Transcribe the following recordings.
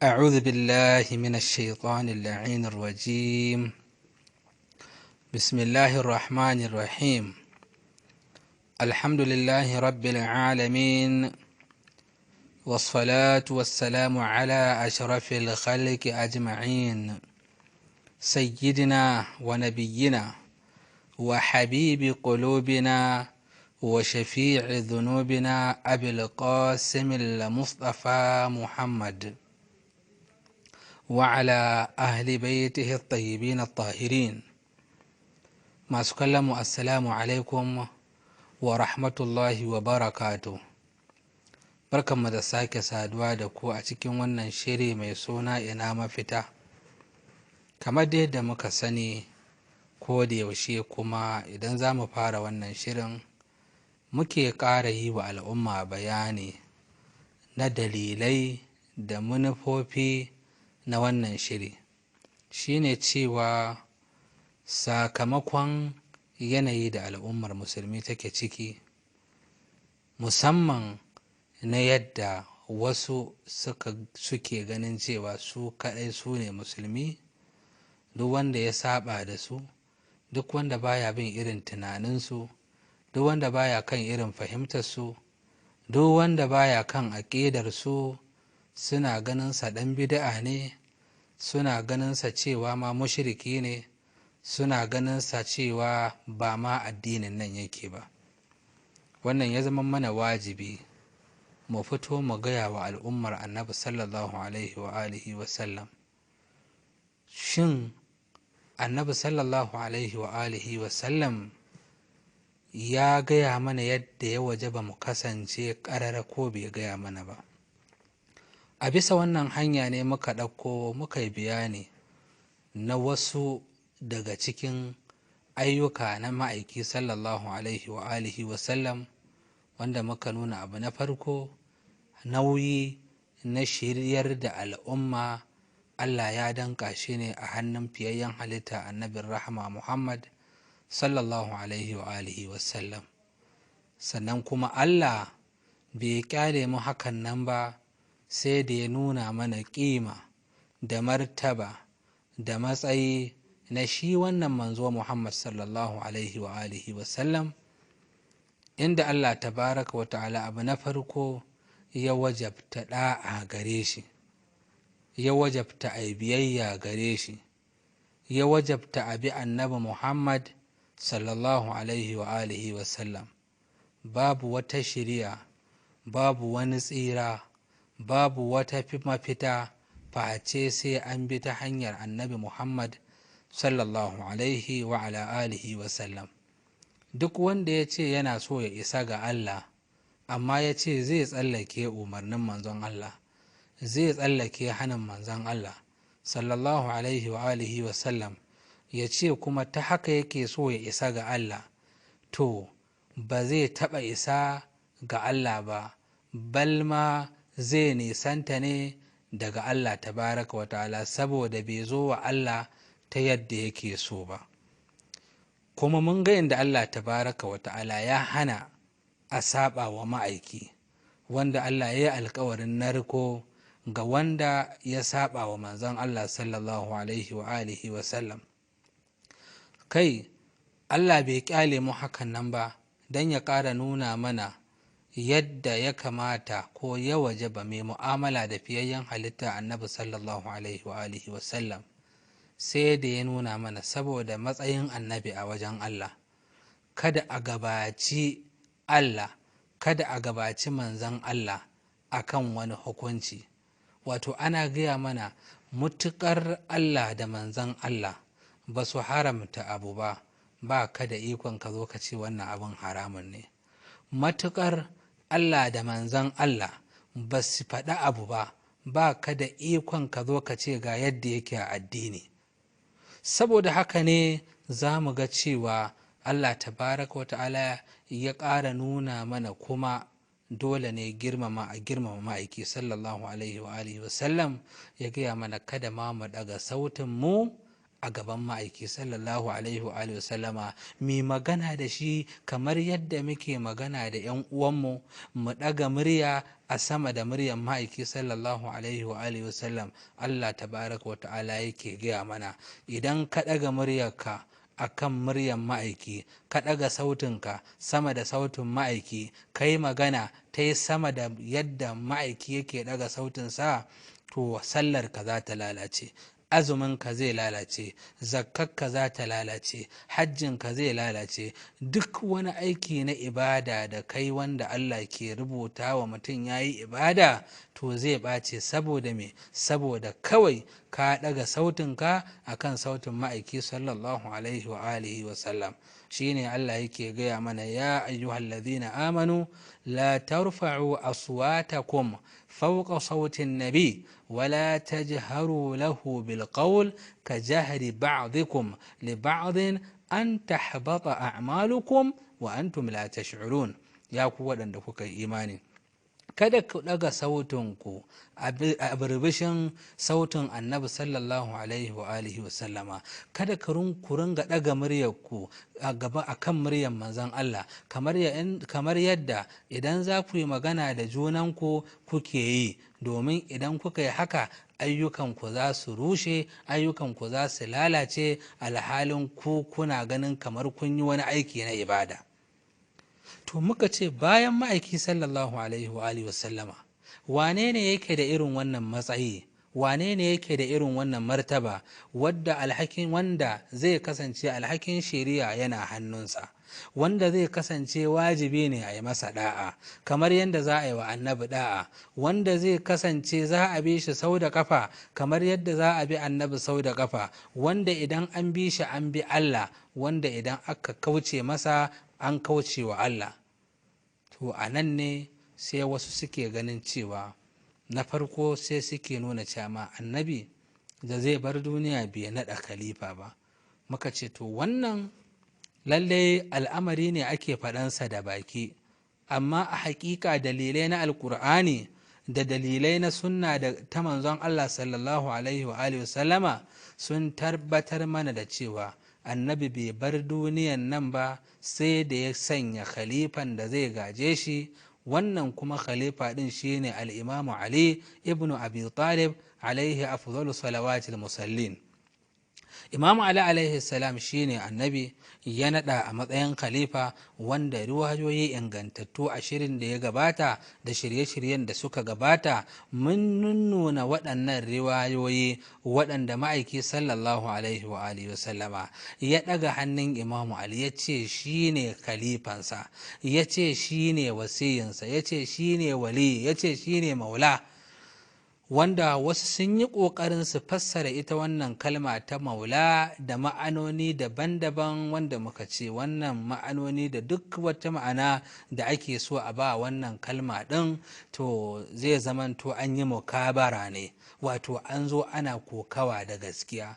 أعوذ بالله من الشيطان اللعين الرجيم. بسم الله الرحمن الرحيم. الحمد لله رب العالمين، والصلاة والسلام على أشرف الخلق أجمعين، سيدنا ونبينا وحبيب قلوبنا وشفيع ذنوبنا أبي القاسم المصطفى محمد وعلى أهل بيته الطيبين الطاهرين. masu kallon mu assalamu alaikum wa rahmatullahi wa barakatuh. Barkanmu da sake saduwa da ku a cikin wannan shiri mai suna ina mafita. Kamar yadda muka sani ko da yaushe, kuma idan za mu fara wannan shirin muke ƙara yi wa al'umma bayani na dalilai da manufofi na wannan shiri, shine cewa sakamakon yanayi da al'ummar musulmi take ciki, musamman na yadda wasu suke ganin cewa su kaɗai su ne musulmi, duk wanda ya saba da su, duk wanda baya bin irin tunaninsu, duk wanda baya kan irin fahimtarsu, duk wanda baya kan aƙidarsu, suna ganinsa ɗan bid'a ne, suna ganinsa cewa ma mushriki ne, suna ganinsa cewa ba ma addinin nan yake ba. Wannan ya zama mana wajibi mu fito mu gaya wa al'ummar annabi sallallahu alaihi wa alihi wa sallam, shin annabi sallallahu alaihi wa alihi wa sallam ya gaya mana yadda ya wajaba mu kasance ƙarara ko bai gaya mana ba? A bisa wannan hanya ne muka ɗauko muka yi bayani na wasu daga cikin ayyuka na ma'aiki sallallahu alaihi wa alihi wa sallam, wanda muka nuna abu na farko, nauyi na shiryar da al'umma Allah ya danka shi ne a hannun fiyayyen halitta annabin rahama Muhammad sallallahu alaihi wa alihi wa sallam. Sannan kuma Allah bai kyale mu hakan nan ba, sai da ya nuna mana ƙima da martaba da matsayi na shi wannan manzo Muhammad sallallahu alaihi wa alihi wa sallam, inda Allah tabaraka wa ta'ala abu na farko ya wajabta da'a gare shi, ya wajabta ai biyayya gare shi, ya wajabta abi annabi Muhammad sallallahu alaihi wa alihi wa sallam. Babu wata shiriya, babu wani tsira, babu wata mafita face sai an bi ta hanyar annabi Muhammad sallallahu alaihi wa ala alihi wa sallam. Duk wanda ya ce yana so ya isa ga Allah, amma ya ce zai tsallake umarnin manzon Allah, zai tsallake hannun manzon Allah sallallahu alaihi wa alihi wa sallam, ya ce kuma ta haka yake so ya isa ga Allah, to ba zai taɓa isa ga Allah ba, balma zai nisanta ne daga Allah tabaraka wa ta'ala, saboda bai zo wa Allah ta yadda yake so ba. Kuma mun ga inda Allah tabaraka wa ta'ala ya hana a saba wa ma'aiki, wanda Allah ya yi alkawarin narko ga wanda ya saba wa manzon Allah sallallahu alaihi wa alihi wa sallam. Kai, Allah bai kyale mu hakan nan ba don ya ƙara nuna mana yadda ya kamata ko ya wajaba mai mu'amala da fiyayyen halitta annabi sallallahu alaihi wa alihi wa sallam, sai da ya nuna mana saboda matsayin annabi a wajen Allah, kada a gabaci Allah, kada a gabaci manzon Allah akan wani hukunci. Wato ana gaya mana mutuƙar Allah da manzon Allah ba su haramta abu ba, ba ka da ikon ka zo ka ce wannan abin haramun ne. Matuƙar Allah da manzon Allah ba su faɗi abu ba, ba ka da ikon ka zo ka ce ga yadda yake a addini. Saboda haka ne za mu ga cewa Allah tabaraka wa ta'ala ya ƙara nuna mana kuma dole ne a girmama ma'aiki sallallahu alaihi wa alihi wa sallam, ya gaya mana kada ma mu daga sautin mu a gaban ma'aiki sallallahu alaihi wa sallama, mai magana da shi kamar yadda muke magana da 'yan uwanmu, mu ɗaga murya a sama da muryan ma'aiki sallallahu alaihi wa sallam. Allah tabaraka wa ta'ala yake gaya mana, idan ka ɗaga muryarka a kan muryan ma'aiki, ka ɗaga sautinka sama da sautin ma'aiki, ka yi magana ta yi sama da yadda ma'aiki yake ɗaga sautinsa, to sallarka za ta lalace, azuminka zai lalace, zakkarka za ta lalace, hajjinka zai lalace, duk wani aiki na ibada da kai wanda Allah ke rubuta wa mutum ya yi ibada, to zai ɓace. Saboda me? Saboda kawai ka ɗaga sautinka a kan sautin ma'aiki sallallahu alaihi wa alihi wa sallam. Shi ne Allah yake gaya mana, ya ayyuhallazina amanu la tarfa'u aswatakum fawqa sautin nabi ولا تجهروا له بالقول كجهر بعضكم لبعض أن تحبط أعمالكم وأنتم لا تشعرون. يا قوة da kuka imani, kada ku ɗaga sautinku a birbishin sautin annabi sallallahu alaihi wa alihi wa sallama, kada ku ringa ɗaga muryarku a gaba a kan muryar manzon Allah, kamar yadda idan za ku yi magana da junanku kuke yi, domin idan kuka yi haka ayyukanku za su rushe, ayyukanku za su lalace, alhalin ku kuna ganin kamar kun yi wani aiki na ibada. To muka ce bayan ma'aiki sallallahu alaihi wa wasallama, wane ne yake da irin wannan matsayi, wane ne yake da irin wannan martaba, wanda zai kasance alhakin shari'a yana hannunsa, wanda zai kasance wajibi ne a yi masa da'a kamar yadda za a yi wa annabi da'a, wanda zai kasance za a bi shi sau da kafa kamar yadda za a bi annabi sau da kafa, wanda idan an bi shi an bi Allah, wanda idan aka kauce masa an kauce wa Allah. To a nan ne sai wasu suke ganin cewa, na farko sai suke nuna cewa annabi da zai bar duniya bai naɗa khalifa ba. Muka ce to wannan lallai al'amari ne ake faɗansa da baki, amma a haƙiƙa dalilai na alƙur'ani da dalilai na sunna da ta manzon Allah sallallahu alaihi wa sallama sun tabbatar mana da cewa annabi bai bar duniyan nan ba sai da ya sanya khalifan da zai gaje shi. Wannan kuma khalifa din shine al-imamu Ali ibn Abi Talib alaihi afdalu salawatil musallin. Imamu Ali alaihi salam shine annabi ya nada a matsayin khalifa, wanda riwayoyi ingantattu a shirin da ya gabata da shirye-shiryen da suka gabata mun nuna waɗannan riwayoyi, waɗanda ma'aiki sallallahu alaihi wa alihi wasallama ya ɗaga hannun Imamu Ali ya ce shine khalifansa, ya ce shine wasiyinsa, ya ce shine wali, ya ce shine maula. Wanda wasu sun yi ƙoƙarin su fassara ita wannan kalma ta maula da ma'anoni daban-daban, wanda muka ce wannan ma'anoni da duk wata ma'ana da ake so a ba wannan kalma ɗin, to zai zamanto an yi mukabara ne, wato an zo ana kokawa da gaskiya.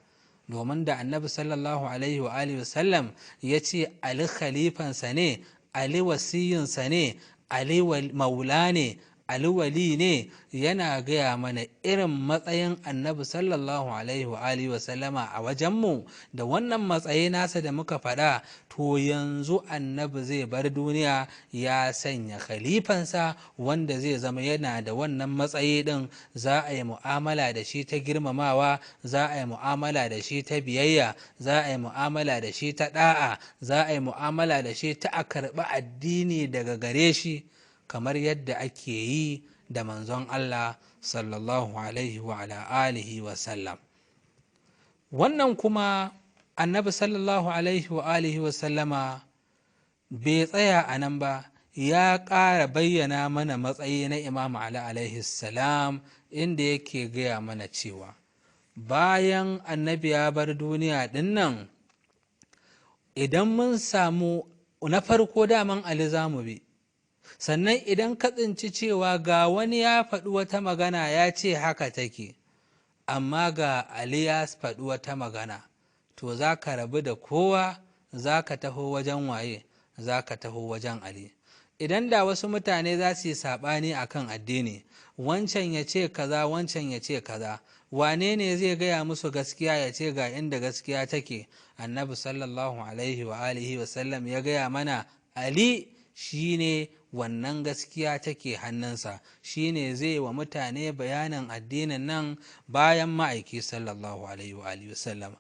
Domin da annabi sallallahu alaihi wa alihi wasallam ya ce Ali khalifansa ne, Ali wasiyinsa ne, Ali maula ne, alwali ne, yana gaya mana irin matsayin annabi sallallahu alaihi wa alihi wa sallama a wajenmu. Da wannan matsayi nasa da muka faɗa, to yanzu annabi zai bar duniya ya sanya khalifansa wanda zai zama yana da wannan matsayi ɗin. Za a yi mu'amala da shi ta girmamawa, za a yi mu'amala da shi ta biyayya, za a yi mu'amala da shi ta ɗa'a, za a yi mu'amala da shi ta a karɓi addini daga gare shi, kamar yadda ake yi da manzon Allah sallallahu alaihi wa alihi wa sallam. Wannan kuma annabi sallallahu alaihi wa alihi wa sallama bai tsaya a nan ba, ya ƙara bayyana mana matsayi na Imam Ali alaihi salam, inda yake gaya mana cewa bayan annabi ya bar duniya ɗin nan, idan mun samu na farko daman Ali za mu bi, sannan idan ka tsinci cewa ga wani ya faɗi wata magana ya ce haka take, amma ga Ali ya faɗi wata magana, to za ka rabu da kowa, za ka taho wajen waye, za ka taho wajen Ali. Idan da wasu mutane za su yi saɓani a kan addini, wancan ya ce kaza, wancan ya ce kaza, wane ne zai gaya musu gaskiya ya ce ga inda gaskiya take? Annabi sallallahu alaihi wa alihi wa sallam ya gaya mana Ali shine wannan gaskiya take hannunsa, shine zai wa mutane bayanin addinin nan bayan ma'aiki sallallahu alaihi wa alihi wa sallam.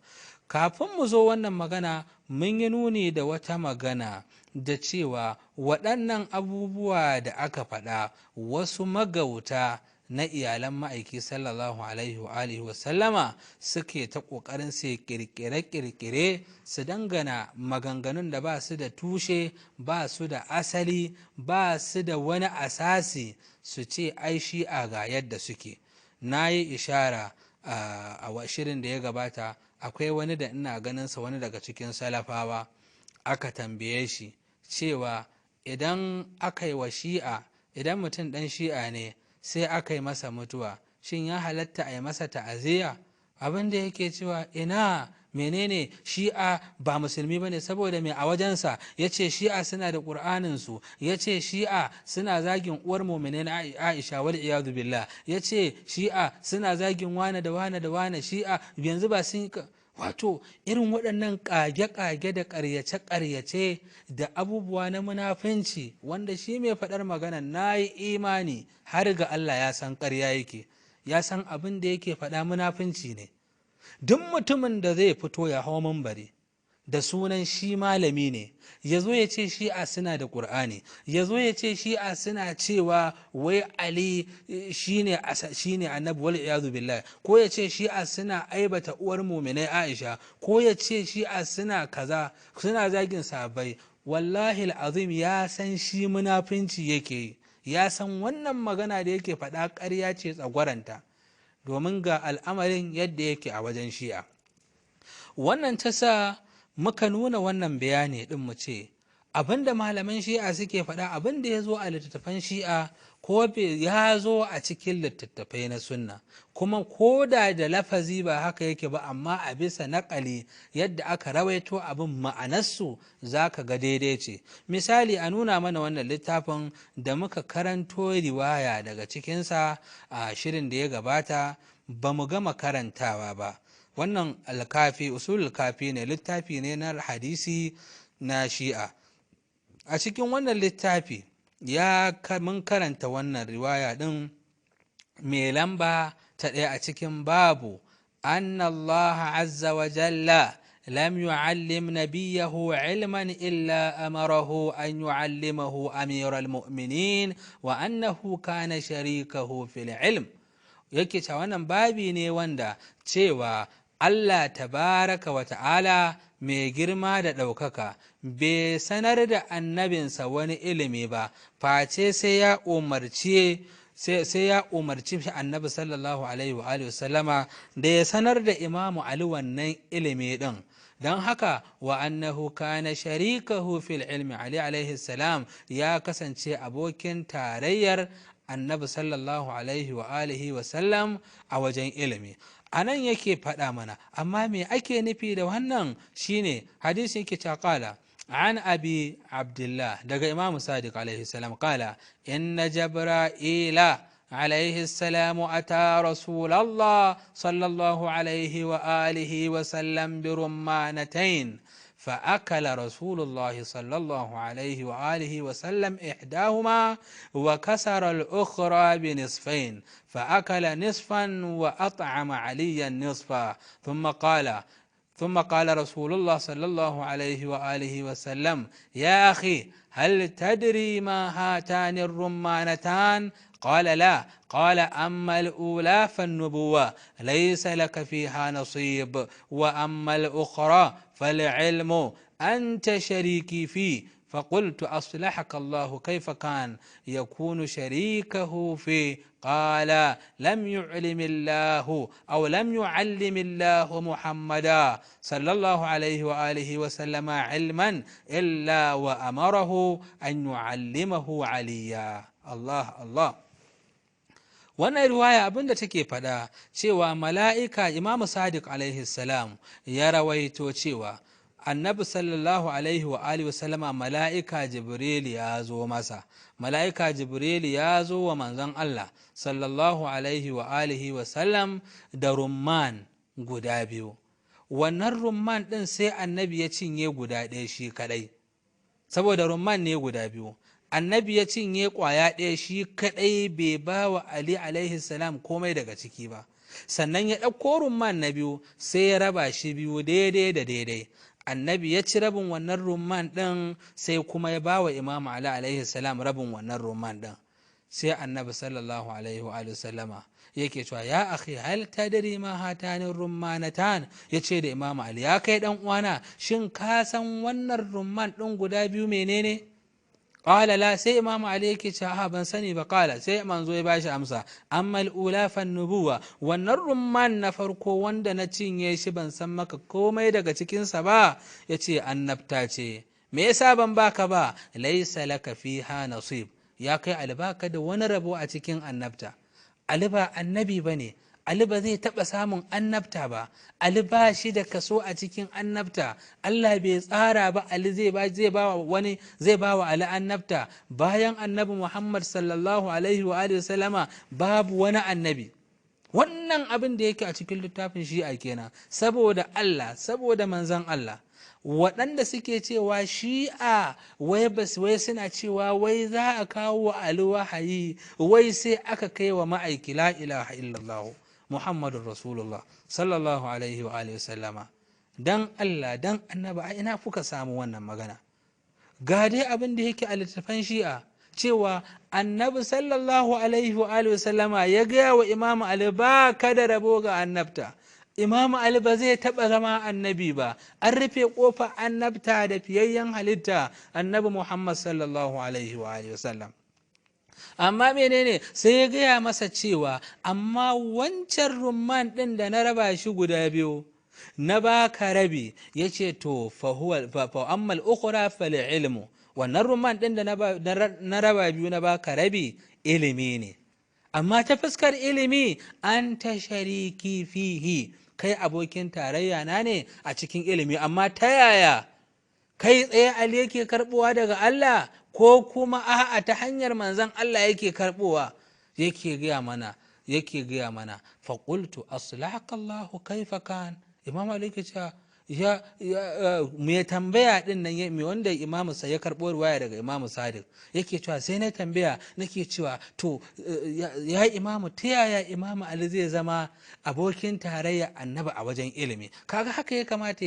Kafin mu zo wannan magana mun yi nuni da wata magana da cewa waɗannan abubuwa da aka faɗa wasu magauta na iyalan ma'aiki sallallahu alaihi wa alihi wa sallama suke ta ƙoƙarin su ƙirƙire-ƙirƙire su dangana maganganun da ba su da tushe, ba su da asali, ba su da wani asasi, su ce ai shi'a ga yadda suke. Na yi ishara a shirin da ya gabata, akwai wani da ina ganinsa, wani daga cikin salafawa, aka tambaye shi cewa idan aka yi wa shi'a, idan mutum ɗan shi'a ne sai aka yi masa mutuwa, shin ya halatta a yi masa ta'aziyya? Abin da yake cewa ina, menene, shi'a ba musulmi ba ne, saboda mai a wajensa ya ce shi'a suna da ƙur'aninsu, ya ce shi'a suna zagin uwar mu'minai na Aisha wal iyadu billah, ya ce shi'a suna zagin wane da wane da wane, shi'a yanzu ba sun wato irin waɗannan ƙage-ƙage da ƙaryace-ƙaryace da abubuwa na munafinci, wanda shi mai faɗar magana na yi imani har ga Allah ya san ƙarya yake, ya san abin da yake faɗa munafinci ne. Duk mutumin da zai fito ya hau mambari da sunan shi malami ne, ya zo ya ce shi'a suna da ƙur'ani, ya zo ya ce shi'a suna cewa wai Ali shine annabi wal iyadu billah, ko ya ce shi'a suna aibata uwar mu'minai Aisha, ko ya ce shi'a suna kaza, suna zagin sahabbai. Wallahi al'azim ya san shi munafinci yake yi, ya san wannan magana da yake faɗa ƙarya ce tsagwaranta, domin ga al'amarin yadda yake a wajen shi'a. Wannan ta sa muka nuna wannan bayani ɗin mu ce abinda malaman shi'a suke faɗa, abinda ya zo a littattafan shi'a ko ya zo a cikin littattafai na sunna, kuma ko da lafazi ba haka yake ba, amma a bisa naƙali yadda aka rawaito abin ma'anarsu za ka ga daidai ce. Misali, a nuna mana wannan littafin da muka karanto riwaya daga cikinsa a shirin da ya gabata, ba mu gama karantawa ba. Wannan alkafi, usul kafi ne, littafi ne na hadisi na shi'a. A cikin wannan littafi mun karanta wannan riwaya ɗin mai lamba ta ɗaya a cikin babu anna Allah azza wa jalla lam yu'allim nabiyahu ilman illa amarahu an yu'allimahu amiral mu'minin wa annahu kana sharikahu fil ilm. Yake cewa wannan babi ne wanda cewa Allah tabaraka wa ta'ala mai girma da ɗaukaka bai sanar da annabinsa wani ilimi ba, face sai ya umarci annabi sallallahu alaihi wa sallama da ya sanar da imamu Ali wannan ilimi ɗin. Don haka wa annahu kana sharikahu fil ilmi, Ali alaihi salam ya kasance abokin tarayyar annabi sallallahu alaihi wa sallam a wajen ilimi. A nan yake faɗa mana, amma me ake nufi da wannan shine hadisi yake cewa عن أبي عبد الله دقى إمام صادق عليه السلام قال إن جبرائيل عليه السلام أتى رسول الله صلى الله عليه وآله وسلم برمانتين فأكل رسول الله صلى الله عليه وآله وسلم إحداهما وكسر الأخرى بنصفين فأكل نصفا وأطعم عليا نصفا ثم قال رسول الله صلى الله عليه وآله وسلم يا أخي هل تدري ما هاتان الرمانتان؟ قال لا. قال أما الأولى فالنبوة ليس لك فيها نصيب، وأما الأخرى فالعلم أنت شريكي فيه. فقلت أصلحك الله كيف كان يكون شريكه فيه؟ قال لم يعلم الله أو لم يعلم الله محمدا صلى الله عليه وآله وسلم علما إلا وأمره أن يعلمه عليا. الله الله. wannan riwaya abinda take faɗa cewa mala'ika Imam Sadiq alaihi salam ya rawaito cewa annabi sallallahu alaihi wa alihi wasallama mala'ika jibril ya zo masa, mala'ika jibril ya zo wa manzon Allah sallallahu alaihi wa alihi wasallam da rumman guda biyu. Wannan rumman ɗin sai annabi ya cinye guda ɗaya shi kaɗai, saboda rumman ne guda biyu. Annabi ya cinye ƙwaya ɗaya shi kaɗai, bai ba wa Ali alaihi salam komai daga ciki ba. Sannan ya ɗauko rumman na biyu sai ya raba shi biyu daidai da daidai. Annabi ya ci rabin wannan rumman ɗin sai kuma ya ba wa Imam Ali alaihi salam rabin wannan rumman ɗin. Sai annabi sallallahu alaihi wa sallama yake cewa ya akhi hal tadri ma hatanin rummanatan, yace da Imam Ali, ya kai dan uwana, shin ka san wannan rumman ɗin guda biyu menene? Qala la, sai Imam Ali yake cewa ban sani ba. Qala, sai manzo ya bashi amsa, amma al-ula fan nubuwa, wannan rumman na farko wanda na cinye shi ban san maka komai daga cikin sa ba, yace annabta ce. Me yasa ban baka ba? Laysa laka fiha nasib, ya kai Ali baka da wani rabo a cikin annabta. Ali ba annabi bane, Ali ba zai taɓa samun annabta ba, Ali ba shi da kaso a cikin annabta. Allah bai tsara ba Ali zai ba wa Ali annabta. Bayan annabi Muhammad sallallahu alaihi wa alihi wasallama babu wani annabi. Wannan abin da yake a cikin littafin Shi'a kenan, saboda Allah, saboda manzon Allah. Waɗanda suke cewa Shi'a wai suna cewa wai za a kawo wa Ali wahayi, wai sai aka kai wa ma'aiki la ilaha illallah Muhammadun Rasulullah sallallahu alaihi wa alihi sallama. Dan Allah, dan annaba, a ina kuka samu wannan magana? Ga dai abin da yake a littafan Shi'a cewa annabi sallallahu alaihi wa alihi sallama ya gaya wa Imam Ali ba ka da rabo ga annabta. Imam Ali ba zai taɓa zama annabi ba, an rufe ƙofar annabta da fiyayyen halitta annabi Muhammad sallallahu alaihi wa alihi wasallam. Amma menene sai ya gaya masa cewa amma wancan rumman ɗin da na raba shi guda biyu na baka rabi, ya ce to fa ammal ukhra fal ilmu, wannan rumman ɗin da na raba biyu na baka rabi ilimi ne, amma ta fuskar ilimi an ta shariki fihi, kai abokin tarayya na ne a cikin ilimi. Amma ta yaya? Kai tsaye Ali yake karbowa daga Allah ko kuma a'a ta hanyar manzon Allah yake karbowa? Yake gaya mana fa qultu aslahaka Allah kaifa kan. Imam Ali yake cewa ya mai tambaya din nan mai wanda Imam sa ya karbo ruwaya daga Imam Sadiq yake cewa sai na tambaya nake cewa to ya Imam, ta yaya Imam Ali zai zama abokin tarayya annabi a wajen ilimi? Kaga haka ya kamata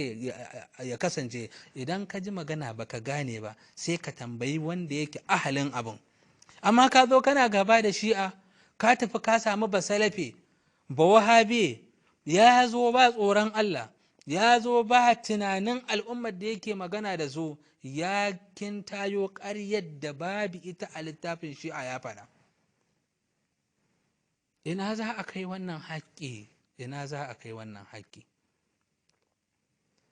ya kasance. Idan ka ji magana baka gane ba sai ka tambayi wanda yake ahalin abin. Amma ka zo kana gaba da Shi'a, ka tafi ka samu basalafe ba wahabi, ya zo ba tsoron Allah, ya zo ba tunanin al'ummar da yake magana da su, ya kintayo ƙaryar da babu ita a littafin Shi'a ya faɗa. Ina za a kai wannan haƙƙi? Ina za a kai wannan haƙƙi?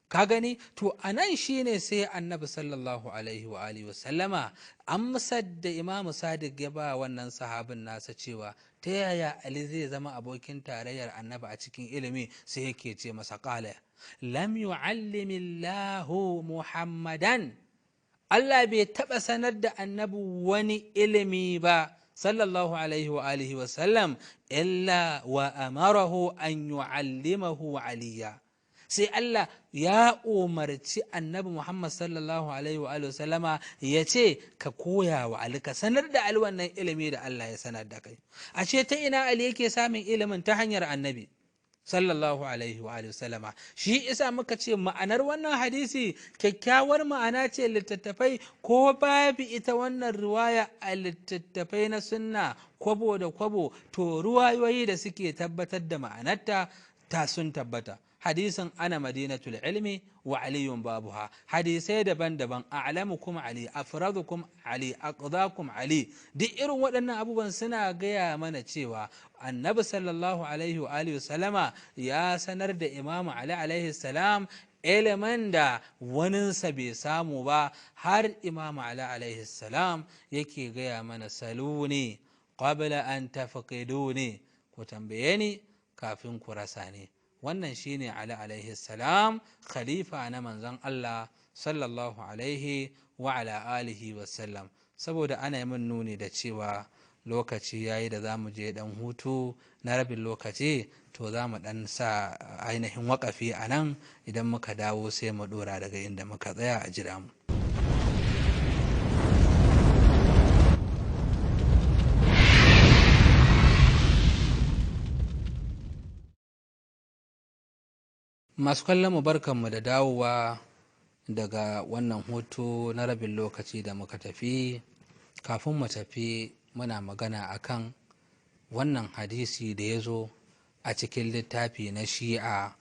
Ka gani? To a nan shi ne sai annabi sallallahu alaihi wa alihi wasallama amsar da Imamu Sadiq ya ba wannan sahabin nasa cewa ta yaya Ali zai zama abokin tarayyar annabi a cikin ilimi, sai yake ce masa qala lam yu'allimillahu Muhammadan, Allah bai taɓa sanar da annabi wani ilimi ba sallallahu alaihi wa alihi wasallam illa wa amarahu an yu'allimahu Aliya, sai Allah ya umarci annabi Muhammad sallallahu alaihi wa alihi wasallama ya ce ka koya wa Ali, ka sanar da Ali wannan ilimi da Allah ya sanar da kai. Ashe ta ina Ali yake samun ilimin? Ta hanyar annabi sallallahu alaihi wa alihi wasallama. Shi isa muka ce ma'anar wannan hadisi kyakkyawar ma'ana ce. Littattafai ko babu ita wannan riwaya a littattafai na sunna kwabo da kwabo, to ruwayoyi da suke tabbatar da ma'anarta ta sun tabbata. Hadisin ana madinatul ilmi wa aliyun babuha, hadisai daban-daban, a'lamukum Ali, afradukum Ali, aqdakum Ali, duk irin waɗannan abubuwan suna gaya mana cewa annabi sallallahu alaihi wa alihi wasallama ya sanar da Imam Ali alaihi salam ilimin da waninsa bai samu ba, har Imam Ali alaihi salam yake gaya mana saluni qabla an tafqiduni, ku tambaye ni kafin ku rasa ni. wannan shine Ali alaihi salam, khalifa na manzon Allah sallallahu alaihi wa ala alihi wasallam. Saboda ana yi min nuni da cewa lokaci yayi da za mu je dan hutu na rabin lokaci, to za mu dan sa ainihin waƙafi a nan, idan muka dawo sai mu dora daga inda muka tsaya. a jira mu. Masu kallon mu, barkanmu da dawowa daga wannan hutu na rabin lokaci da muka tafi. Kafin mu tafi, muna magana akan wannan hadisi da ya zo a cikin littafi na Shi'a,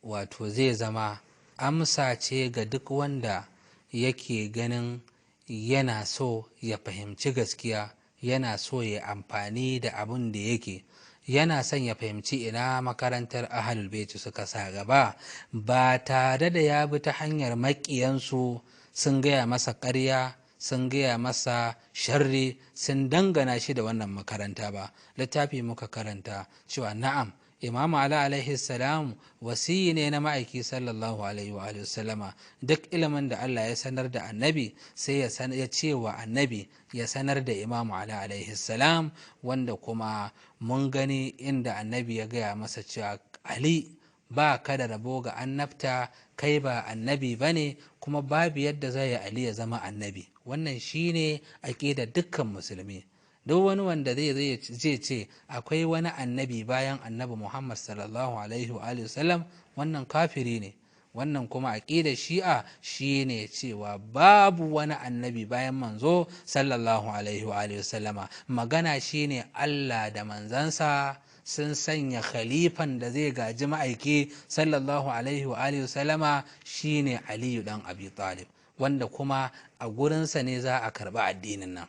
wato zai zama amsa ce ga duk wanda yake ganin yana so ya fahimci gaskiya, yana so ya amfani da abin da yake, yana son ya fahimci ina makarantar ahlul baiti suka sa gaba, ba tare da ya bi ta hanyar maƙiyansu sun gaya masa ƙarya, sun gaya masa sharri, sun dangana shi da wannan makaranta ba. Littafi muka karanta cewa na'am, Imam Ali alaihi salam wasiyi ne na ma'aiki sallallahu alaihi wa sallama. Duk ilimin da Allah ya sanar da annabi, sai ya ce wa annabi ya sanar da Imam Ali alaihi salam, wanda kuma mun gani inda annabi ya gaya masa cewa Ali, ba ka da rabo ga annabta, kai ba annabi ba ne, kuma babu yadda zai Ali ya zama annabi. Wannan shine aqidar dukkan musulmi. Duk wani wanda zai ce akwai wani annabi bayan annabi Muhammad sallallahu alaihi wa sallam, wannan kafiri ne. Wannan kuma aqidar Shi'a shine cewa babu wani annabi bayan manzo sallallahu alaihi wa sallama. Magana shine Allah da manzansa sun sanya khalifan da zai gaji ma'aiki sallallahu alaihi wa sallama shine Aliyu dan Abi Talib, wanda kuma a gurinsa ne za a karɓi addinin nan.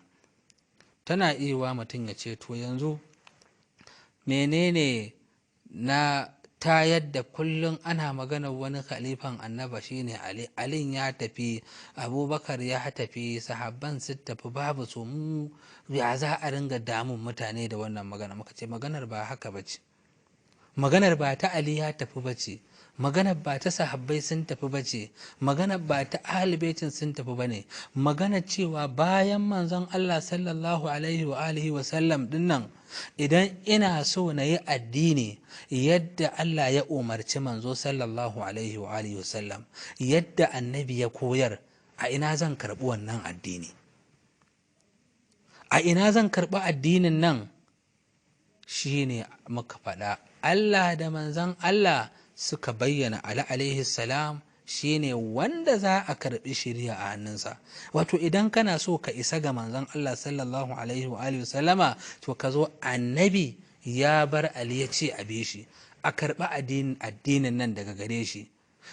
Tana iya mutum ya ce, to yanzu menene na ta yadda kullum ana maganar wani khalifan annaba shine Ali, Alin ya tafi, Abubakar ya tafi, sahabban sun tafi, babu su, mu ya za a ringa damun mutane da wannan magana? Muka ce maganar ba haka bace, maganar ba ta Ali ya tafi bace, maganar ba ta sahabbai sun tafi bace, maganar ba ta ahlul baitin sun tafi bane. Maganar cewa bayan manzon Allah sallallahu alaihi wa alihi wa sallam dinnan, idan ina so na yi addini yadda Allah ya umarci manzo sallallahu alaihi wa alihi wa sallam, yadda annabi ya koyar, a ina zan karɓi wannan addini? A ina zan karɓi addinin nan? Shine muka faɗa, Allah da manzon Allah suka bayyana Ali alaihi salam shine wanda za a karbi shari'a a hannunsa. Wato idan kana so ka isa ga manzon Allah sallallahu alaihi wa alihi sallama, to ka zo, annabi ya bar Ali ya ce a bi shi, a karba addinin nan daga gare shi,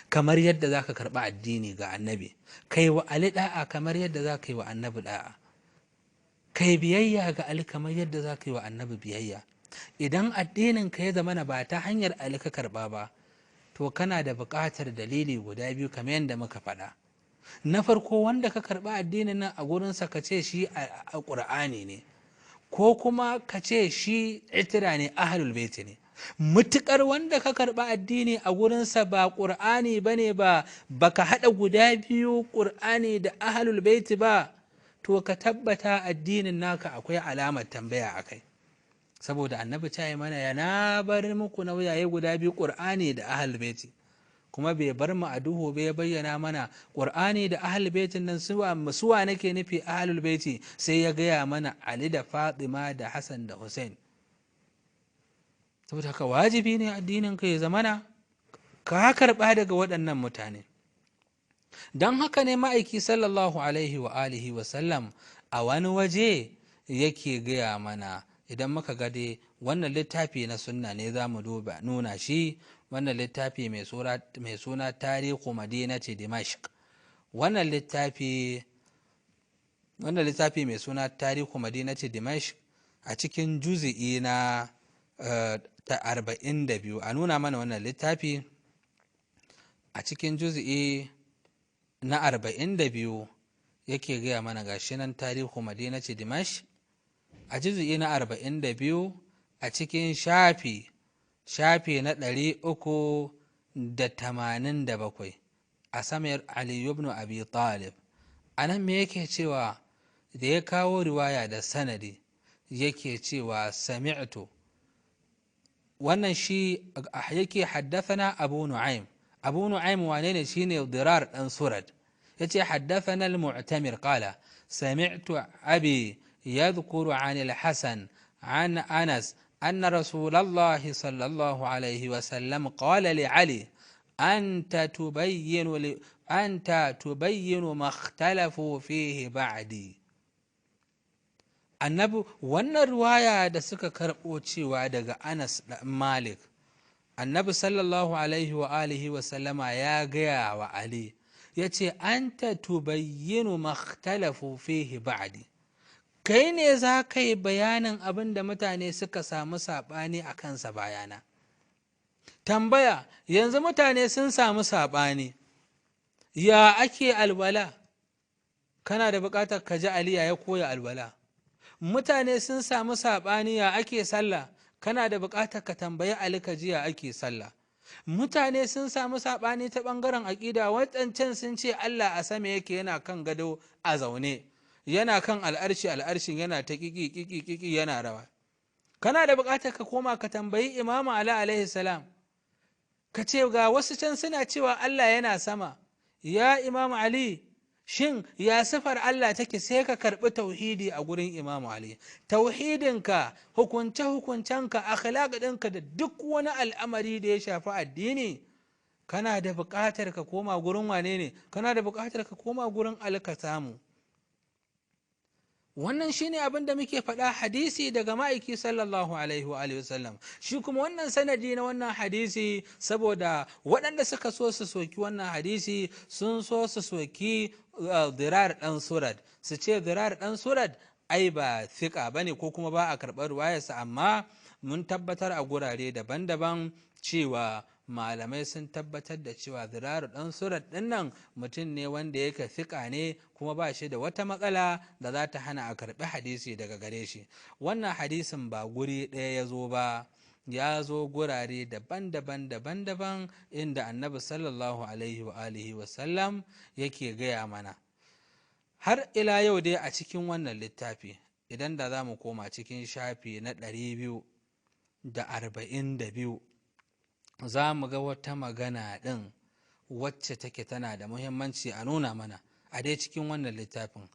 kamar yadda za ka karba addini ga annabi. Kai wa Ali da'a kamar yadda za ka yi wa annabi da'a, kai biyayya ga Ali kamar yadda za ka yi wa annabi biyayya. Idan addinin ka ya zama ba ta hanyar Ali ka karba ba, to kana da buƙatar dalili guda biyu kamar yadda muka faɗa. Na farko, wanda ka karɓi addinin nan a gurinsa ka ce shi a ƙur'ani ne, ko kuma ka ce shi itira ne, ahlul baiti ne. Mutuƙar wanda ka karɓi addini a gurinsa ba ƙur'ani ba ne, ba baka haɗa guda biyu, ƙur'ani da ahlul baiti ba, to ka tabbata addinin naka akwai alamar tambaya a kai. Saboda annabi ta yi mana, yana bar muku nauyaye guda biyu, ƙur'ani da ahlul baiti, kuma bai bar mu a duhu bai bayyana mana ƙur'ani da ahlul baitin nan suwa nake nufi ahlul baiti, sai ya gaya mana Ali da Fatima da Hassan da Hussein. Saboda haka wajibi ne addinin ka ya zamana ka karɓa daga waɗannan mutane. Don haka ne ma'aiki sallallahu alaihi wa alihi wa sallam a wani waje yake gaya mana, idan muka gade wannan littafi na sunna ne za mu nuna shi, wannan littafi mai suna tarihu madinati dimashq. Wannan littafi mai suna tarihu madinati dimashq a cikin juzi'i na ta 42, a nuna mana wannan littafi a cikin juzi'i na 42 yake gaya mana, gashi nan, tarihu madinati dimashq a juzu'i na 42 a cikin shafi shafi na 387 a samar Ali ibn Abi Talib. A nan me yake cewa da ya kawo riwaya da sanadi yake cewa sami'tu, wannan shi yake haddathana Abu Nu'aym. Abu Nu'aym wane ne? shine Dirar dan Surad. yace haddathana al-Mu'tamir qala sami'tu abi yadhkuru 'an al-Hasan 'an Anas anna Rasulullah sallallahu alayhi wa sallam qala li Ali أنت تبين ما اختلفوا فيه بعدي. annabi wannan ruwaya da suka karɓo cewa daga Anas da Malik, annabi sallallahu alaihi wa alihi wa sallama ya gaya wa Ali ya ce anta tubayyinu makhtalafu fihi ba'di, kai ne za ka yi bayanin abin da mutane suka samu saɓani a kansa bayana. Tambaya, yanzu mutane sun samu saɓani, ya ake alwala? Kana da buƙatar ka ji Aliya ya koya alwala. Mutane sun samu saɓani, ya ake sallah? Kana da buƙatar ka tambayi Ali ka ji ya ake sallah. Mutane sun samu saɓani ta ɓangaren aƙida, waɗancan sun ce Allah a sama yake, yana kan gado a zaune, yana kan al'arshin yana ta ƙiƙi yana rawa. Kana da buƙatar ka koma ka tambayi Imamu Ali alaihi salam, ka ce ga wasu can suna cewa Allah yana sama, ya Imamu Ali, shin ya sifar Allah take? Sai ka karɓi tauhidi a gurin Imamu Ali. Tauhidinka, hukunce-hukuncenka, akhlaq ɗinka da duk wani al'amari da ya shafi addini, kana da buƙatar ka koma gurin wane ne? Kana da buƙatar ka koma gurin Ali ka samu. Wannan shine abin da muke faɗa, hadisi daga ma'aiki sallallahu alaihi wa sallam. Shi kuma wannan sanadi na wannan hadisi, saboda waɗanda suka so su soki wannan hadisi sun so su soki Dirar ɗan Surad, su ce Dirar ɗan Surad ai ba fiƙa bane ko kuma ba a karɓar ruwayarsa, amma mun tabbatar a gurare daban-daban cewa malamai sun tabbatar da cewa Diraru ɗan Surad ɗin nan mutum ne wanda yake fiƙa ne, kuma ba shi da wata matsala da za ta hana a karɓi hadisi daga gare shi. Wannan hadisin ba guri ɗaya ya zo ba, ya zo gurare daban-daban inda annabi sallallahu alaihi wa alihi wa sallam yake gaya mana. Har ila yau dai a cikin wannan littafi, idan da za mu koma cikin shafi na 242, za mu ga wata magana ɗin wacce take tana da muhimmanci a nuna mana a dai cikin wannan littafin.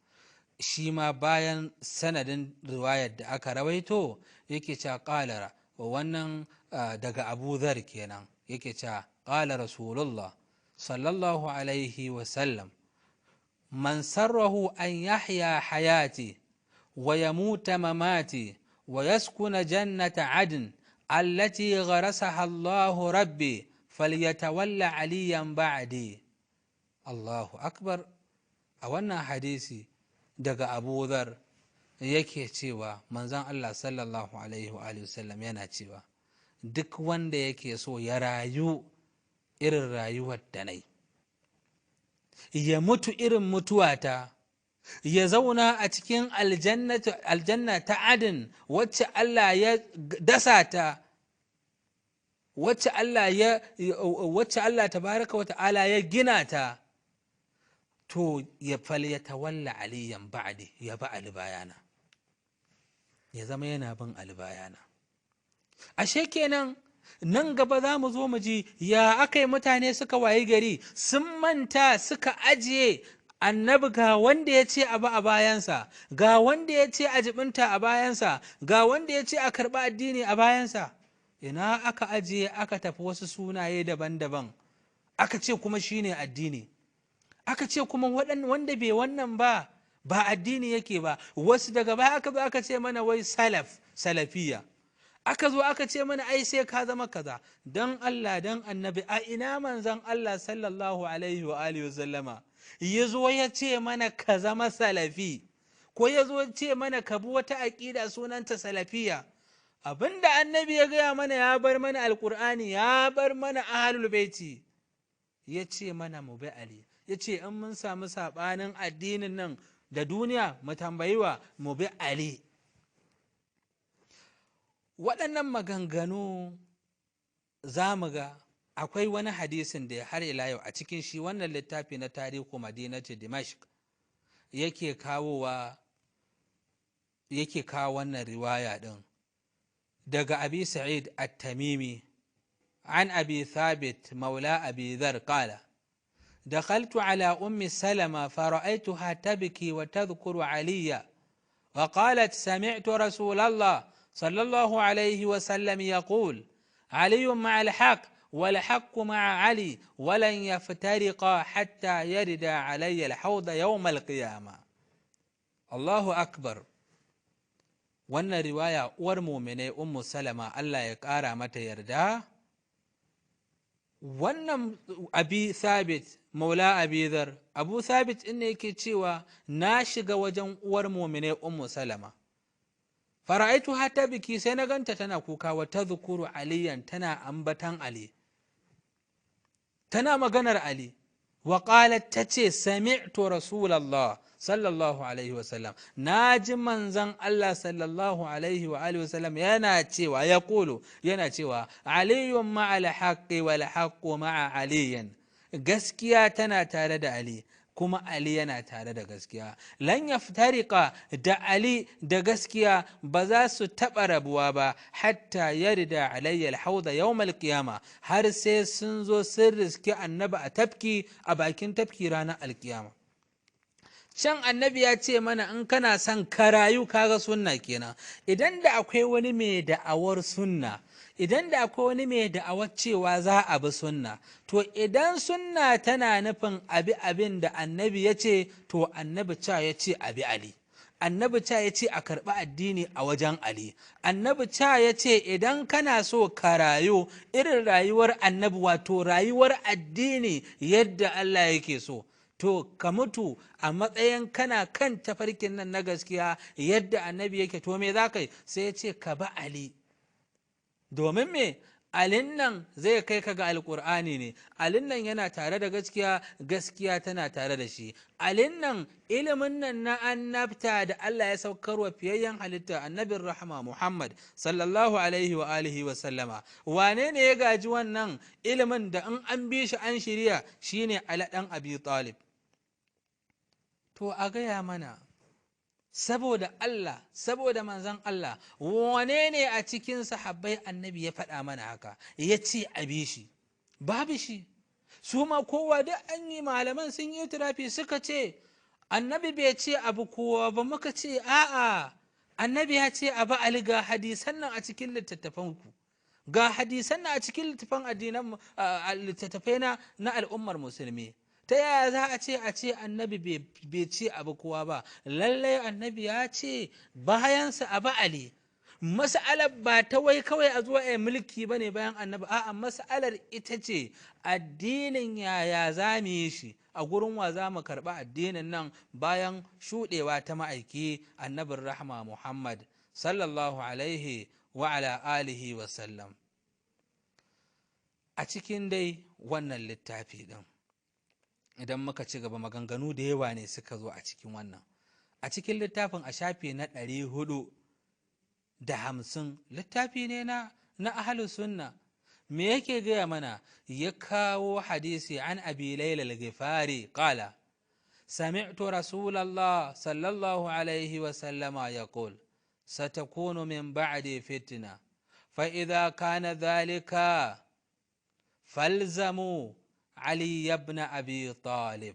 Shi ma bayan sanadin riwayar da aka rawaito yake cewa ƙalara, wannan daga Abu Dhar kenan, yake cewa ƙala Rasulullah sallallahu alaihi wasallam, man sarrahu an yahya hayati wa yamuta mamati wa yaskuna jannata adn التي غرسها الله ربي فليتولى عليا بعدي. الله أكبر. a wannan hadisi daga Abu Dhar yake cewa manzon Allah sallallahu alaihi wa sallam yana cewa duk wanda yake so ya rayu irin rayuwar da nai, ya mutu irin mutuwata, ya zauna a cikin aljanna ta adin wacce Allah ya dasa ta, wacce Allah tabaraka wa ta'ala ya gina ta, to ya falyatawalla aliyan ba'di, ya ba albayana, ya zama yana bin albayana. Ashe kenan nan gaba za mu zo mu ji ya akai mutane suka wayi gari sun manta, suka ajiye annabi, ga wanda ya ce abu a bayansa, ga wanda ya ce a jibinta a bayansa, ga wanda ya ce a karɓi addini a bayansa. Ina aka ajiye aka tafi wasu sunaye daban-daban, aka ce kuma shine addini, aka ce kuma wanda bai wannan ba addini yake ba. Wasu daga baya aka zo aka ce mana wai salafiya, aka zo aka ce mana ai sai ka zama kaza. Dan Allah dan annabi, a ina manzon Allah sallallahu alaihi wa alihi wasallama ya zo ya ce mana ka zama salafi, ko ya zo ce mana ka bi wata aƙida sunanta salafiya? Abinda annabi ya gaya mana, ya bar mana alƙur'ani, ya bar mana ahlul baiti, ya ce mana mu bi Ali, ya ce in mun samu saɓanin addinin nan da duniya mu tambayiwa mu bi Ali. Waɗannan maganganu za mu ga akwai wani hadisin da har ila yau a cikin shi wannan littafi na tarihu madinati dimashq yake kawo wannan riwaya din daga abi sa'id at-tamimi an abi thabit maula abi dhar qala دخلت على أم سلمة فرأيتها تبكي وتذكر عليا وقالت سمعت رسول الله صلى الله عليه وسلم يقول علي مع الحق والحق مع علي ولن يفترقا حتى يرد علي الحوض يوم القيامة. الله أكبر. wannan riwaya uwar muminai ummu salama Allah ya ƙara mata yarda, wannan abi thabit maula abi dhar, abu thabit in ne yake cewa na shiga wajen uwar muminai ummu salama, fara'aitu hatta biki sai na ganta tana kuka wa tadhkuru aliyan, tana ambatan ali, tana maganar ali, wa qalat tace sami'tu rasulullah sallallahu alaihi wasallam, naji manzan Allah sallallahu alaihi wa alihi wasallam yana cewa, ya kulu yana cewa aliyun ma'al haqqi wal haqqu ma'a aliyin, gaskiya tana tare da ali kuma ali yana tare da gaskiya, lan yaftariqa, da ali da gaskiya ba za su taɓa rabuwa ba, hatta yarda alayya alhauda yawmal qiyama, har sai sun zo sun riski annabi a tafki, a bakin tafki ranar alkiyama. Can annabi ya ce mana in kana son ka rayu kaga sunna kenan. Idan da akwai wani mai da'awar sunna, idan da akwai wani mai da'awar cewa za a bi sunna, to idan sunna tana nufin abi abin da annabi ya ce, to annabi ca ya ce abi ali, annabi ca ya ce a karɓi addini a wajen ali, annabi ca ya ce idan kana so ka rayu irin rayuwar annabi, wato rayuwar addini yadda Allah yake so, to ka mutu a matsayin kana kan tafarkin nan na gaskiya yadda annabi yake, to me za ka yi? Sai ya ce ka ba ali, domin me? Alin nan zai kai ka ga alkur'ani ne, alin nan yana tare da gaskiya, gaskiya tana tare da shi, alin nan ilimin nan na annabta da Allah ya saukar wa fiyayyen halitta annabin rahama Muhammad sallallahu alaihi wa alihi wa sallama, wane ne ya gaji wannan ilimin da in an bi shi an shirya? Shine Ali dan Abi Talib. To a gaya mana, saboda Allah, saboda manzan Allah, wane ne a cikin sahabbai annabi ya faɗa mana haka ya ce a bi shi? Babu shi. Su ma kowa da an yi, malaman sun yi tirafi suka ce annabi bai ce abu kowa ba, muka ce a'a, annabi ya ce abu ali, ga hadisan nan a cikin littattafanku, ga hadisan nan a cikin littattafan addinan littattafai na al'ummar musulmi. Ta yaya za a ce annabi bai ce abu kowa ba? Lallai annabi ya ce bayansa abu ali. Mas'alar ba ta wai kawai a zuwa ya mulki ba ne bayan annabi, a'a, mas'alar ita ce addinin yaya za mu yi shi, a gurin wa za mu karɓi addinin nan bayan shuɗewa ta ma'aiki annabin rahma Muhammad sallallahu alaihi wa ala alihi wa sallam. A cikin dai wannan littafi ɗin, idan muka ci gaba, maganganu da yawa ne suka zo a cikin wannan. A cikin littafin a shafi na 450, littafi ne na ahlus sunna, me yake gaya mana? Ya kawo hadisi an abi layla al-ghifari qala sami'tu rasulallah sallallahu alaihi wa sallama yaqul satakunu min ba'di fitna fa idha kana dhalika falzamu علي بن أبي طالب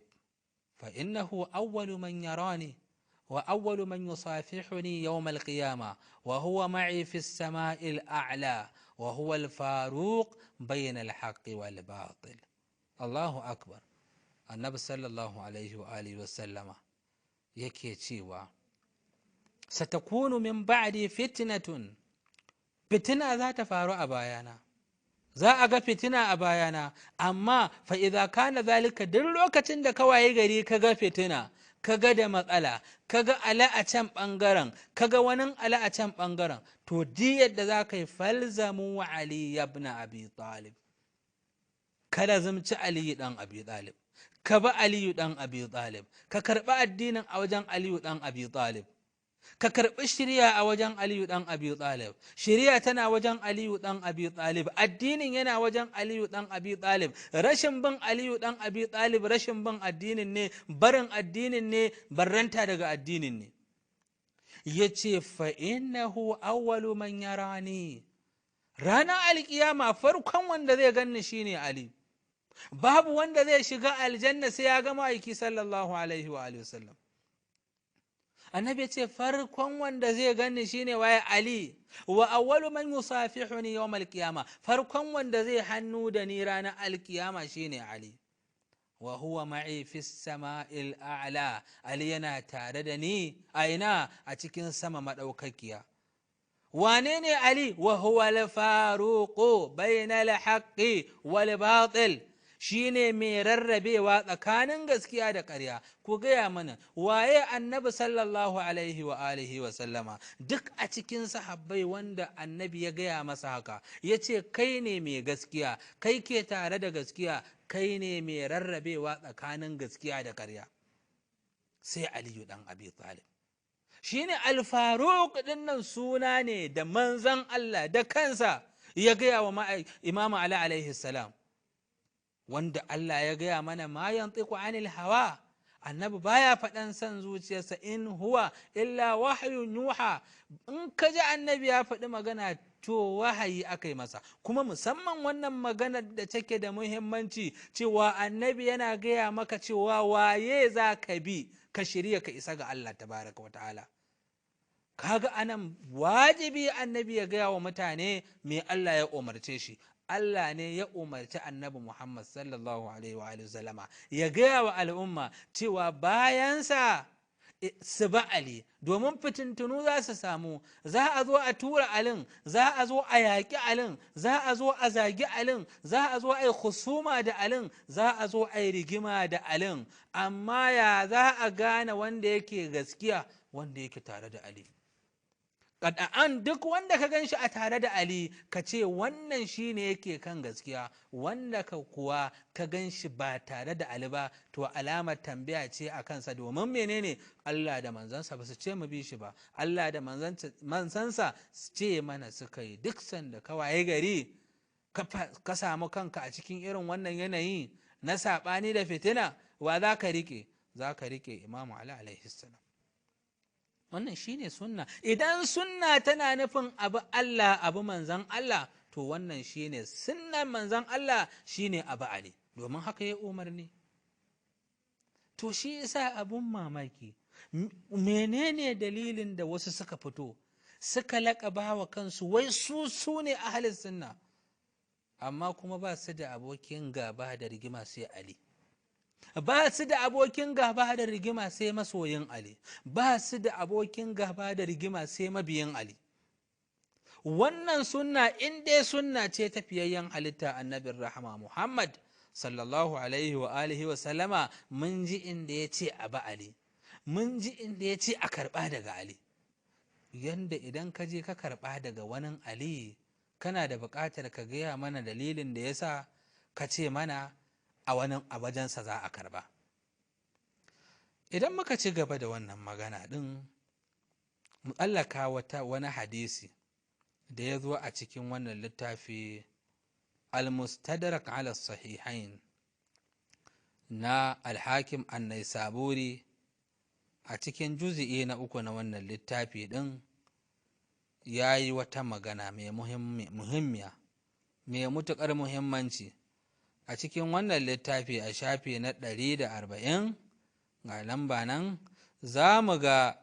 فإنه أول من يراني وأول من يصافحني يوم القيامة وهو معي في السماء الأعلى وهو الفاروق بين الحق والباطل. الله أكبر. النبي صلى الله عليه وآله وسلم yake cewa satakunu min ba'di fitnatun, fitina za ta faru a bayana, za a ga fitina a bayana, amma fa idza kana zalika, duk lokacin da ka waye gari ka ga fitina, ka ga da matsala, ka ga ala a can bangaren, ka ga wani ala a can bangaren, to di yadda za ka yi falzamu wa Ali ibn Abi Talib, kada zumci Ali dan Abi Talib, ka ba Ali dan Abi Talib, ka karba addinin a wajen Ali dan Abi Talib. ka karɓi shirya a wajen Aliyu ɗan Abi Talib. Shirya tana wajen Aliyu ɗan Abi Talib, addinin yana wajen Aliyu ɗan Abi Talib. Rashin bin Aliyu ɗan Abi Talib rashin bin addinin ne, barin addinin ne, barranta daga addinin ne. Yace fa innahu awwalu man yarani, ranar alkiyama farkon wanda zai ganni shine Ali. Babu wanda zai shiga aljanna sai ya ga ma'aiki sallallahu alaihi wa sallam. Annabi ce farkon wanda zai gani shine waye Ali, wa awwalu man yusafihuni yawm alqiyama, farkon wanda zai hannu da ni ranar alkiyama shine Ali. Wa huwa ma'i fi sama'il a'la, Ali yana tare da ni a ina, a cikin sama madaukakiya. Wane ne Ali? Wa huwa al-faruqu bayna al-haqqi wal batil, shine mai rarrabewa tsakanin gaskiya da ƙarya. Ku gaya mana waye annabi sallallahu alaihi wa alihi wa sallama duk a cikin sahabbai wanda annabi ya gaya masa haka, ya ce kai ne mai gaskiya, kai ke tare da gaskiya, kai ne mai rarrabewa tsakanin gaskiya da ƙarya? Sai Aliyu ɗan Abi Talib. Shine Al-Faruq ɗin nan suna ne da manzan Allah da kansa ya gaya wa Imam Ali alaihi salam, wanda Allah ya gaya mana ma yantiqu anil hawa, annabi baya faɗan san zuciyarsa, in huwa illa wahyun yuha. In ka ji annabi ya faɗi magana to wahayi aka yi masa, kuma musamman wannan maganar da take da muhimmanci, cewa annabi yana gaya maka cewa waye za ka bi ka shirya ka isa ga Allah tabaraka wa ta'ala. Kaga anan wajibi annabi ya gaya wa mutane me Allah ya umarce shi. Allah ne ya umarci annabi Muhammad sallallahu alaihi wa sallama ya gaya wa al'umma cewa bayansa su ba Ali, domin fitintunu za su samu, za a zo a tura Alin, za a zo a yaƙi Alin, za a zo a zagi Alin, za a zo a yi husuma da Alin, za a zo a yi rigima da Alin, amma ya za a gane wanda yake gaskiya, wanda yake tare da Ali? Kada'an duk wanda ka gan shi a tare da Ali ka ce wannan shi ne yake kan gaskiya, wanda ka kuwa ka gan shi ba tare da Ali ba to alamar tambaya ce a kansa, domin menene? Allah da manzansa ba su ce mu bi shi ba, Allah da manzansa su ce mana suka yi. Duk sanda ka waye gari ka samu kanka a cikin irin wannan yanayi na saɓani da fitina, wa za ka rike? Za ka rike Imamu Ali alaihi salam. Wannan shine sunna. Idan sunna tana nufin abu Allah abu manzan Allah, to wannan shine sunnan manzan Allah, shine abu Ali, domin haka ya umarni. To shi yasa abun mamaki, menene dalilin da wasu suka fito suka laƙaba wa kansu wai su ne ahlus sunna, amma kuma ba su da abokin gaba da rigima sai Ali, ba su da abokin gaba da rigima sai masoyin Ali, ba su da abokin gaba da rigima sai mabiyin Ali. Wannan sunna in dai sunna ce tafiyayyen halitta annabin rahama Muhammad sallallahu alaihi wa alihi wa sallama, mun ji inda ya ce a ba Ali, mun ji inda ya ce a karɓa daga Ali. Yanda idan ka je ka karɓa daga wani Ali, kana da buƙatar ka gaya mana dalilin da ya sa ka ce mana a wajensa za a karba. Idan muka ci gaba da wannan magana ɗin, mu tsallaka wani hadisi da ya zo a cikin wannan littafi al-mustadrak ala sahihain na al-hakim an-naisaburi, a cikin juzi'i na 3 na wannan littafi ɗin ya yi wata magana mai muhimmiya, mai matuƙar muhimmanci. A cikin wannan littafi a shafi na 140 ga lamba nan, za mu ga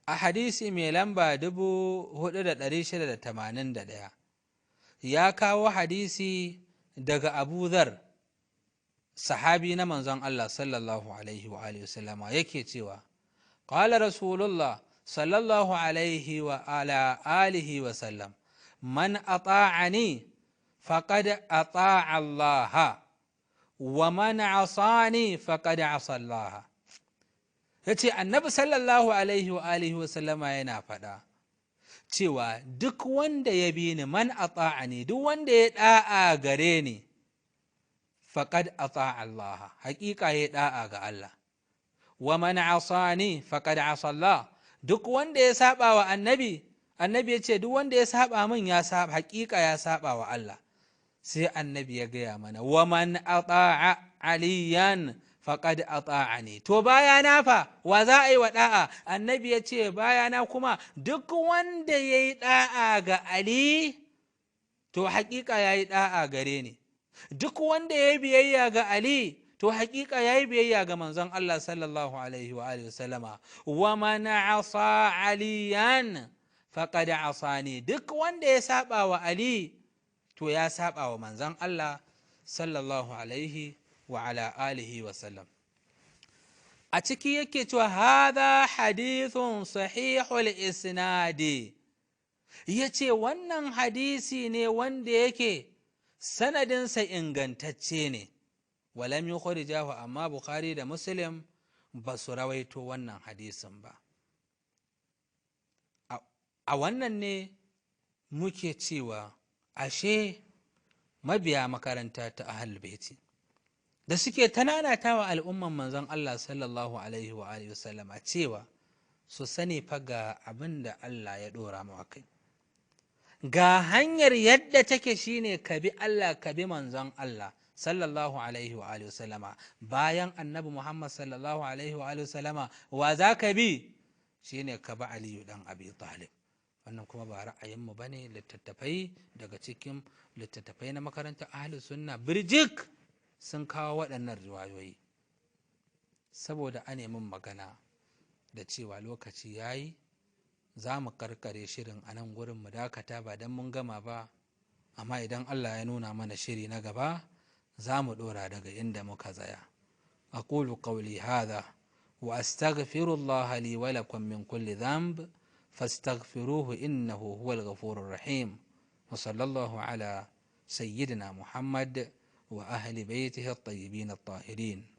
a hadisi mai lamba 4681 ya kawo hadisi daga Abu Dhar, sahabi na manzon Allah sallallahu alaihi wa sallama, yake cewa qala rasulullah sallallahu alaihi wa ala alihi wa sallam, man ata'ani faqad ata'a Allah wa man asani faqad asa Allah. Yace annabi sallallahu alaihi wa alihi wa sallama yana faɗa cewa duk wanda ya bi ni, man ata'ani, duk wanda ya da'a gare ni, faqad ata'a Allah, haƙiƙa ya da'a ga Allah, wa man asani faqad asa Allah, duk wanda ya saba wa annabi ya ce duk wanda ya saba min ya saba, hakika ya saba wa Allah. sai annabi ya gaya mana wa man ata'a aliyan faqad ata'ani, to bayana fa wa za a yi wa da'a? Annabi ya ce bayana kuma duk wanda ya yi da'a ga Ali to hakika ya yi da'a gare ni, duk wanda ya yi biyayya ga Ali to hakika ya yi biyayya ga manzon Allah sallallahu alaihi wa alihi wasallama. wa man asa aliyan faqad asani, duk wanda ya saba wa Ali to ya saba wa manzon Allah sallallahu alaihi wa ala alihi wa sallam. A ciki yake cewa hadha hadithun sahihul isnadi, yace wannan hadisi ne wanda yake sanadinsa ingantacce ne. walam yukhrijahu, amma Bukhari da Muslim ba su rawaito wannan hadisin ba. A wannan ne muke cewa ashe mabiya makaranta ta Ahlul Baiti da suke tananata wa al'umman manzon Allah sallallahu alaihi wa alihi wasallama cewa su sani fa ga abin da Allah ya dora mu akai, ga hanyar yadda take shine ka bi Allah ka bi manzon Allah sallallahu alaihi wa alihi wasallama. bayan annabi Muhammad sallallahu alaihi wa alihi wasallama wa za ka bi? shine ka bi Aliyu dan Abi Talib. wannan kuma ba ra'ayinmu ba ne, littattafai daga cikin littattafai na makarantar ahlus sunna birjik sun kawo waɗannan riwayoyi. saboda a nemin magana da cewa lokaci ya yi, za mu karkare shirin a nan gurin mu dakata ba don mun gama ba, amma idan Allah ya nuna mana shiri na gaba za mu ɗora daga inda muka tsaya. aqulu qawli hadha wa astaghfirullaha li wa lakum min kulli dhanb فاستغفروه إنه هو الغفور الرحيم. وصلى الله على سيدنا محمد وأهل بيته الطيبين الطاهرين.